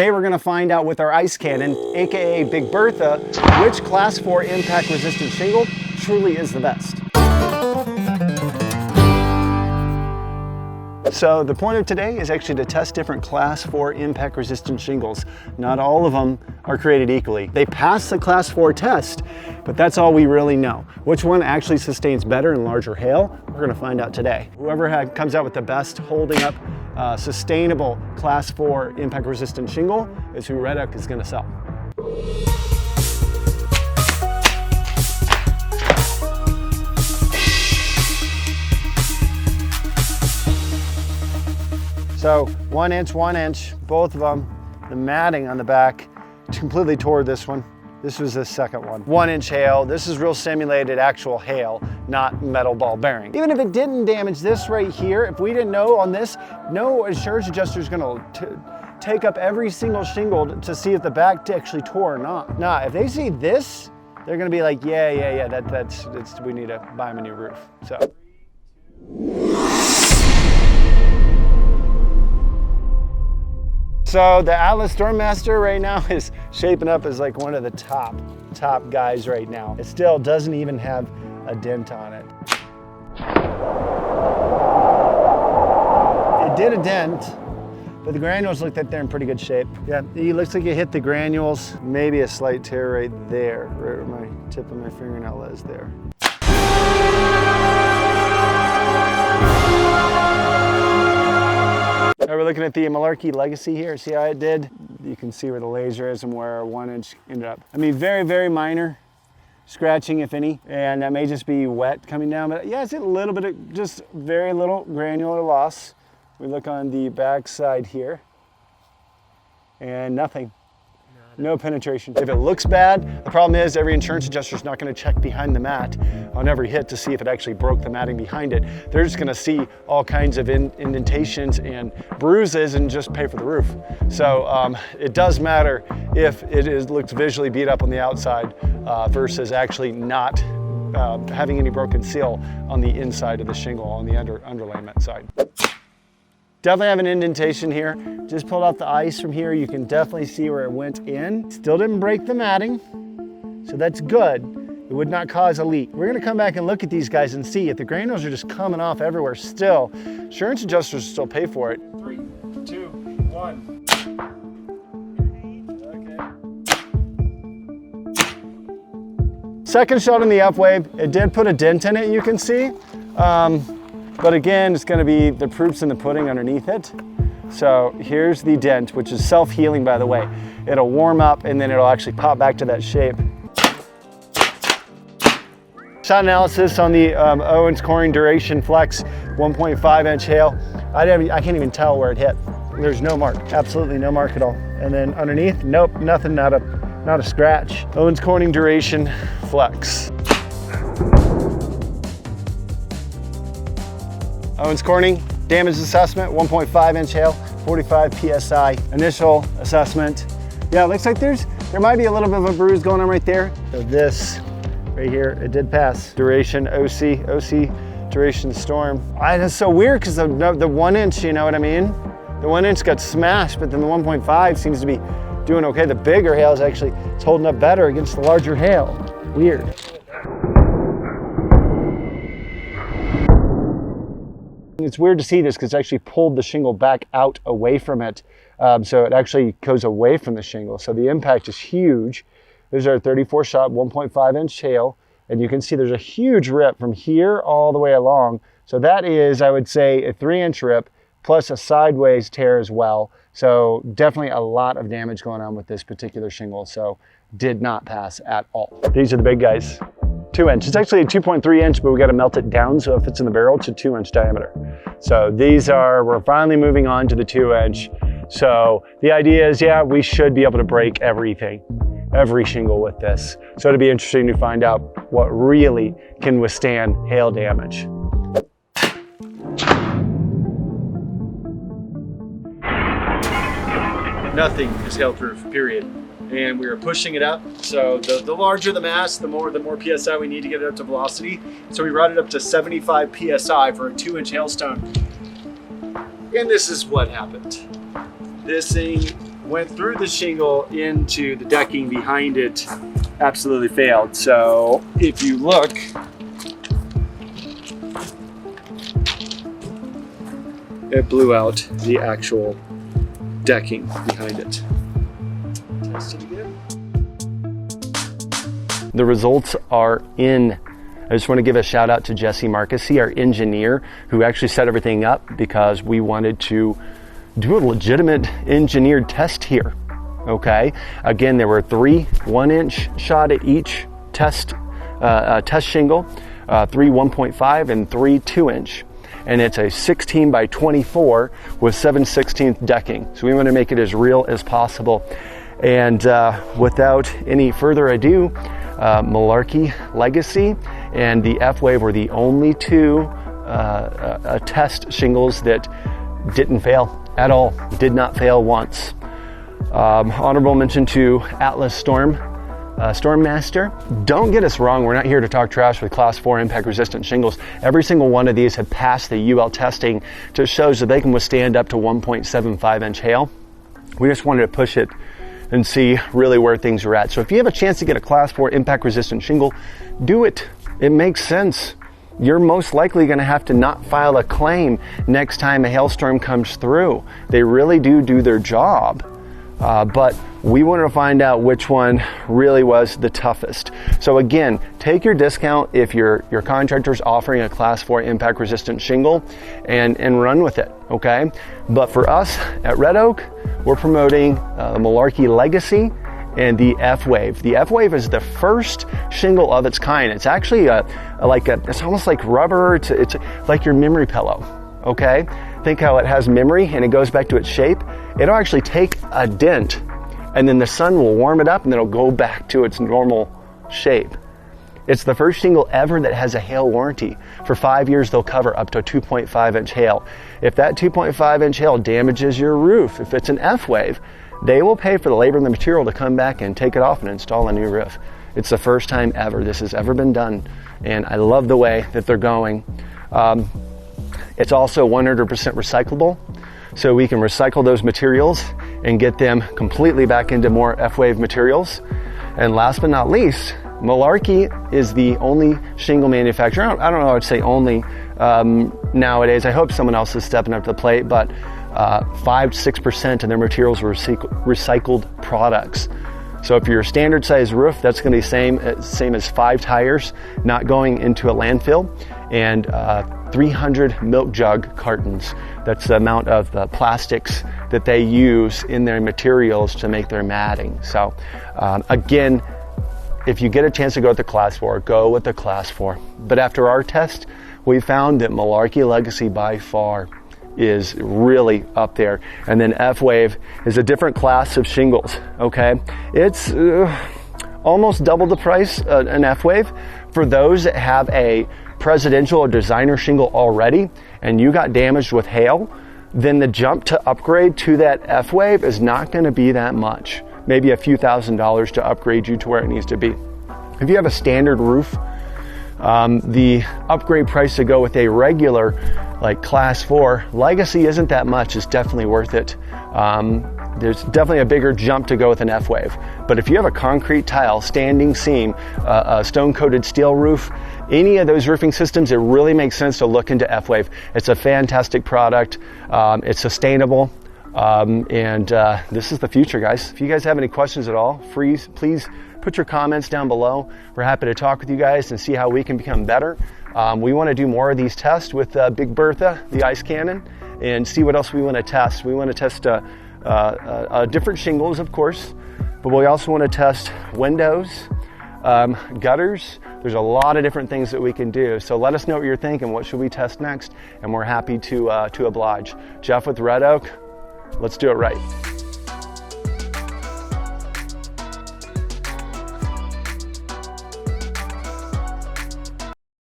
Today we're gonna find out with our ice cannon, AKA Big Bertha, which class 4 impact resistant shingle truly is the best. So the point of today is actually to test different class 4 impact resistant shingles. Not all of them are created equally. They pass the class 4 test, but that's all we really know. Which one actually sustains better in larger hail, we're gonna find out today. Whoever comes out with the best holding up sustainable class 4 impact resistant shingle is who Red Oak is gonna sell. So 1 inch, both of them. The matting on the back completely tore this one. This was the second one. 1 inch hail. This is real simulated actual hail, not metal ball bearing. Even if it didn't damage this right here, if we didn't know on this, no insurance adjuster is gonna take up every single shingle to see if the back actually tore or not. Nah, if they see this, they're gonna be like, yeah, that's we need to buy them a new roof. So the Atlas Stormmaster right now is shaping up as like one of the top guys right now. It still doesn't even have a dent on it. It did a dent, but the granules look like they're in pretty good shape. Yeah, it looks like it hit the granules. Maybe a slight tear right there, right where my tip of my fingernail is there. We're looking at the Malarkey Legacy here. See how it did? You can see where the laser is and where our 1 inch ended up. I mean, very, very minor scratching, if any, and that may just be wet coming down, but yeah, it's a little bit of just very little granular loss. We look on the back side here and nothing. No penetration. If it looks bad, the problem is every insurance adjuster is not going to check behind the mat on every hit to see if it actually broke the matting behind it. They're just going to see all kinds of indentations and bruises and just pay for the roof. So it does matter if it looks visually beat up on the outside versus actually not having any broken seal on the inside of the shingle on the underlayment side. Definitely have an indentation here. Just pulled off the ice from here. You can definitely see where it went in. Still didn't break the matting, so that's good. It would not cause a leak. We're gonna come back and look at these guys and see if the granules are just coming off everywhere still. Insurance adjusters still pay for it. 3, 2, 1. Okay. Second shot in the F-wave. It did put a dent in it, you can see. But again, it's gonna be the proof's in the pudding underneath it. So here's the dent, which is self-healing, by the way. It'll warm up and then it'll actually pop back to that shape. Shot analysis on the Owens Coring Duration Flex 1.5 inch hail. I can't even tell where it hit. There's no mark, absolutely no mark at all. And then underneath, nope, nothing, not a scratch. Owens Coring Duration Flex. Owens Corning, damage assessment, 1.5 inch hail, 45 PSI. Initial assessment. Yeah, it looks like there might be a little bit of a bruise going on right there. So this right here, it did pass. Duration, OC, duration storm. It's so weird because the 1 inch, you know what I mean? The 1 inch got smashed, but then the 1.5 seems to be doing okay. The bigger hail is actually holding up better against the larger hail. Weird. It's weird to see this because it's actually pulled the shingle back out away from it. So it actually goes away from the shingle. So the impact is huge. There's our 34 shot, 1.5 inch hail. And you can see there's a huge rip from here all the way along. So that is, I would say, a 3 inch rip plus a sideways tear as well. So definitely a lot of damage going on with this particular shingle. So did not pass at all. These are the big guys. 2 inch. It's actually a 2.3 inch, but we got to melt it down so it fits in the barrel to 2 inch diameter. So we're finally moving on to the 2 inch. So the idea is, yeah, we should be able to break everything, every shingle with this. So it'll be interesting to find out what really can withstand hail damage. Nothing is hail-proof, period. And we were pushing it up. So the larger the mass, the more PSI we need to get it up to velocity. So we brought it up to 75 PSI for a 2 inch hailstone. And this is what happened. This thing went through the shingle into the decking behind it absolutely failed. So if you look, it blew out the actual decking behind it. Test it again. The results are in. I just want to give a shout out to Jesse Marcusy, our engineer, who actually set everything up because we wanted to do a legitimate engineered test here. Okay. Again, there were 3 1-inch shot at each test shingle, 3 1.5 and 3 2-inch. And it's a 16 by 24 with 7/16 decking. So we want to make it as real as possible. And without any further ado, Malarkey Legacy and the F-Wave were the only 2 test shingles that didn't fail at all. Did not fail once. Honorable mention to Atlas Storm Master. Don't get us wrong, we're not here to talk trash with Class 4 impact resistant shingles. Every single one of these have passed the UL testing to shows that they can withstand up to 1.75 inch hail. We just wanted to push it and see really where things are at. So if you have a chance to get a Class 4 impact resistant shingle, do it. It makes sense. You're most likely going to have to not file a claim next time a hailstorm comes through. They really do their job. But we wanted to find out which one really was the toughest. So again, take your discount if your contractor's offering a Class 4 impact resistant shingle and run with it, okay? But for us at Red Oak, we're promoting the Malarkey Legacy and the F-Wave. The F-Wave is the first shingle of its kind. It's actually it's almost like rubber. It's like your memory pillow, okay? Think how it has memory and it goes back to its shape. It'll actually take a dent and then the sun will warm it up and then it'll go back to its normal shape. It's the first shingle ever that has a hail warranty. For 5 years, they'll cover up to 2.5 inch hail. If that 2.5 inch hail damages your roof, if it's an F-Wave, they will pay for the labor and the material to come back and take it off and install a new roof. It's the first time ever this has ever been done. And I love the way that they're going. It's also 100% recyclable. So we can recycle those materials and get them completely back into more F-Wave materials. And last but not least, Malarkey is the only shingle manufacturer. I don't know how I'd say only nowadays. I hope someone else is stepping up to the plate, but 5 to 6% of their materials are recycled products. So if you're a standard size roof, that's going to be same as 5 tires, not going into a landfill, and 300 milk jug cartons. That's the amount of plastics that they use in their materials to make their matting. So again, if you get a chance to go with the Class 4, go with the Class 4. But after our test, we found that Malarkey Legacy by far is really up there. And then F-Wave is a different class of shingles, okay? It's almost double the price an F-Wave. For those that have a presidential or designer shingle already and you got damaged with hail, then the jump to upgrade to that F-Wave is not going to be that much. Maybe a few $1,000s to upgrade you to where it needs to be. If you have a standard roof, the upgrade price to go with a regular like Class 4 Legacy isn't that much. It's definitely worth it. There's definitely a bigger jump to go with an F-Wave. But if you have a concrete tile, standing seam, a stone-coated steel roof, any of those roofing systems, it really makes sense to look into F-Wave. It's a fantastic product. It's sustainable. And this is the future, guys. If you guys have any questions at all, please put your comments down below. We're happy to talk with you guys and see how we can become better. We want to do more of these tests with Big Bertha, the Ice Cannon, and see what else we want to test. We want to test different shingles, of course, but we also want to test windows, gutters. There's a lot of different things that we can do. So let us know what you're thinking. What should we test next? And we're happy to oblige. Jeff with Red Oak. Let's do it right.